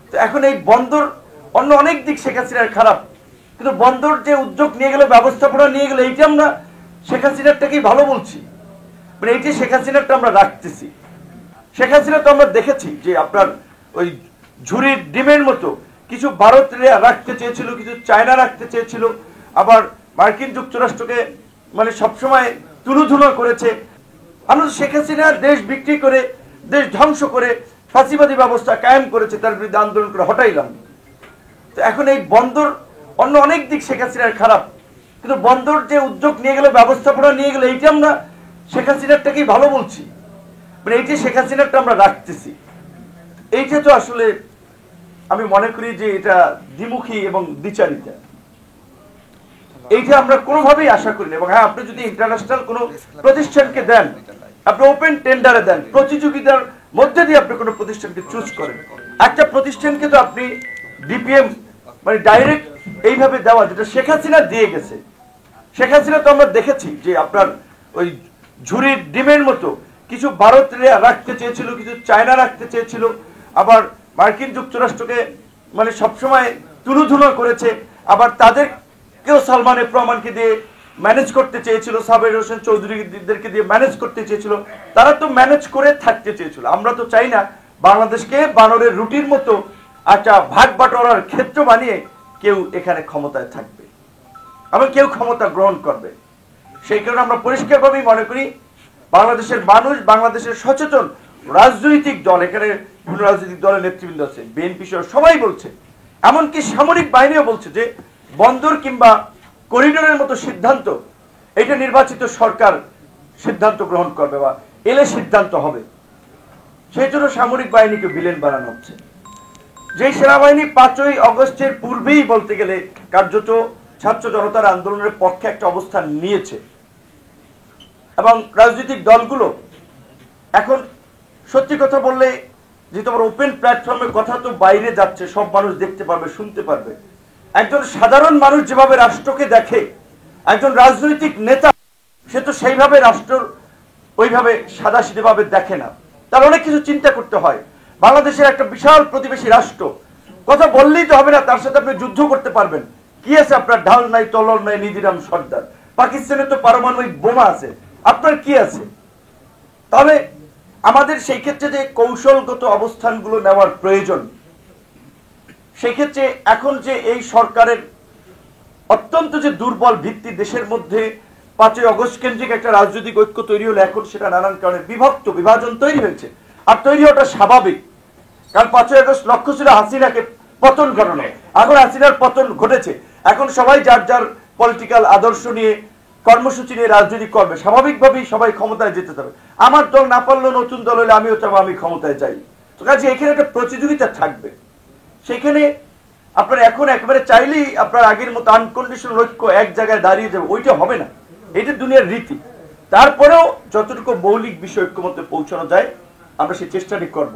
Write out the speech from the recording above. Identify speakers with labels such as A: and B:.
A: তো এখন এই বন্দর অন্য অনেক দিক শেখ হাসিনার খারাপ, কিন্তু বন্দর যে উদ্যোগ নিয়ে গেল, ব্যবস্থাপনা নিয়ে গেল, এইটা আমরা শেখ হাসিনারটাকেই ভালো বলছি। মানে এইটা শেখ হাসিনারটা আমরা রাখতেছি। শেখ হাসিনা তো আমরা দেখেছি যে আপনার ওই ঝুড়ির ডিমের মতো কিছু ভারত রাখতে চেয়েছিল, কিছু চায়না রাখতে চেয়েছিল, আবার মার্কিন যুক্তরাষ্ট্রকে মানে সবসময় তুলুধুলো করেছে। আমরা শেখ হাসিনা দেশ বিক্রি করে, দেশ ধ্বংস করে ফাঁসিবাদী ব্যবস্থা কায়েম করেছে, তার বিরুদ্ধে আন্দোলন করে হটাইলাম। তো এখন এই বন্দর অন্য অনেক দিক শেখ হাসিনার খারাপ, কিন্তু বন্দর যে উদ্যোগ নিয়ে গেল, ব্যবস্থাপনা নিয়ে গেল, এইটা আমরা শেখ হাসিনারটাকেই ভালো বলছি। মানে এইটা শেখ হাসিনারটা আমরা রাখতেছি। এইটা তো আসলে আমি মনে করি যে এটা দ্বিমুখী এবং দ্বিচারিতা। এইটা আমরা কোনোভাবেই আশা করি না। এবং হ্যাঁ, আপনি যদি ইন্টারন্যাশনাল কোনো প্রতিষ্ঠানকে দেন, আপনি ওপেন টেন্ডারে দেন, প্রতিযোগিতার মধ্যে দিয়ে আপনি কোনো প্রতিষ্ঠানকে চুজ করেন, একটা প্রতিষ্ঠানকে তো আপনি ডিপিএম মানে ডাইরেক্ট এইভাবে দেওয়া, যেটা শেখ হাসিনা দিয়ে গেছে। শেখ হাসিনা তো আমরা দেখেছি যে আপনার ওই ঝুড়ির ডিমের মতো কিছু ভারত রাখতে চেয়েছিল, কিছু চায়না রাখতে চেয়েছিল, আবার মার্কিন যুক্তরাষ্ট্রকে মানে সবসময় তুলুধুলো করেছে, আবার তাদেরকেও সালমান এফ রহমানকে দিয়ে ম্যানেজ করতে চেয়েছিল, সাবের হোসেন চৌধুরীদেরকে দিয়ে ম্যানেজ করতে চেয়েছিল। তারা তো ম্যানেজ করে থাকতে চেয়েছিল। আমরা তো চাই না বাংলাদেশকে বানরের রুটির মতো একটা ভাগ বাটোয়ারার ক্ষেত্র বানিয়ে কেউ এখানে ক্ষমতায় থাকবে, আবার কেউ ক্ষমতা গ্রহণ করবে। সেই কারণে আমরা পরিষ্কারভাবেই মনে করি বাংলাদেশের মানুষ, বাংলাদেশের সচেতন রাজনৈতিক দল, এখানে বিভিন্ন রাজনৈতিক দলের নেতৃবৃন্দ আছে, বিএনপি সহ সবাই বলছে, এমনকি সামরিক বাহিনীও বলছে যে বন্দর কিংবা করিডোরের মতো সিদ্ধান্ত এটা নির্বাচিত সরকার সিদ্ধান্ত গ্রহণ করবে বা এলে সিদ্ধান্ত হবে। সেই জন্য সামরিক বাহিনীকে ভিলেন বানানো হচ্ছে। যে সেনাবাহিনী 5ই অগস্টের পূর্বেই বলতে গেলে কার্যত ছাত্র জনতার আন্দোলনের পক্ষে একটা অবস্থান নিয়েছে, এবং রাজনৈতিক দলগুলো এখন সত্যি কথা বললে যে তোমার ওপেন প্ল্যাটফর্মের কথা তো বাইরে যাচ্ছে, সব মানুষ দেখতে পারবে, শুনতে পারবে। একজন সাধারণ মানুষ যেভাবে রাষ্ট্রকে দেখে, একজন রাজনৈতিক নেতা সে তো সেইভাবে রাষ্ট্র ওইভাবে সাদাসিধেভাবে দেখে না, তার অনেক কিছু চিন্তা করতে হয়। বাংলাদেশের একটা বিশাল প্রতিবেশী রাষ্ট্র, কথা বললেই তো হবে না, তার সাথে আপনি যুদ্ধ করতে পারবেন। কি আছে আপনার? ঢাল নাই, তলোয়ার নাই, নিধিরাম সর্দার। পাকিস্তানে তো পারমাণবিক বোমা আছে, আপনার কি আছে? তাহলে আমাদের সেই ক্ষেত্রে যে কৌশলগত অবস্থানগুলো নেওয়ার প্রয়োজন, সেই ক্ষেত্রে এখন যে এই সরকারের অত্যন্ত যে দুর্বল ভিত্তি, দেশের মধ্যে 5ই অগস্ট কেন্দ্রিক একটা রাজনৈতিক ঐক্য তৈরি হলো, এখন সেটা নানান কারণে বিভাজন তৈরি হয়েছে। আর তৈরি হওয়াটা স্বাভাবিক, কারণ 5ই আগস্ট লক্ষ্য ছিল হাসিনাকে পতন ঘটানো। এখন হাসিনার পতন ঘটেছে, এখন সবাই যার যার পলিটিক্যাল আদর্শ নিয়ে, কর্মসূচি নিয়ে রাজনীতি করবে, স্বাভাবিকভাবেই সবাই ক্ষমতায় যেতে হবে। আমার দল না পারলেও নতুন দল হলে আমিও চাবো আমি ক্ষমতায় যাই। তো কাজে এখানে একটা প্রতিযোগিতা থাকবে। সেখানে আপনার এখন একেবারে চাইলেই আপনার আগের মতো আনকন্ডিশনাল ঐক্য এক জায়গায় দাঁড়িয়ে যাবে, ওইটা হবে না। এটা দুনিয়ার রীতি। তারপরেও যতটুকু মৌলিক বিষয় ঐক্যমতে পৌঁছানো যায় আমরা সেই চেষ্টাটি করব।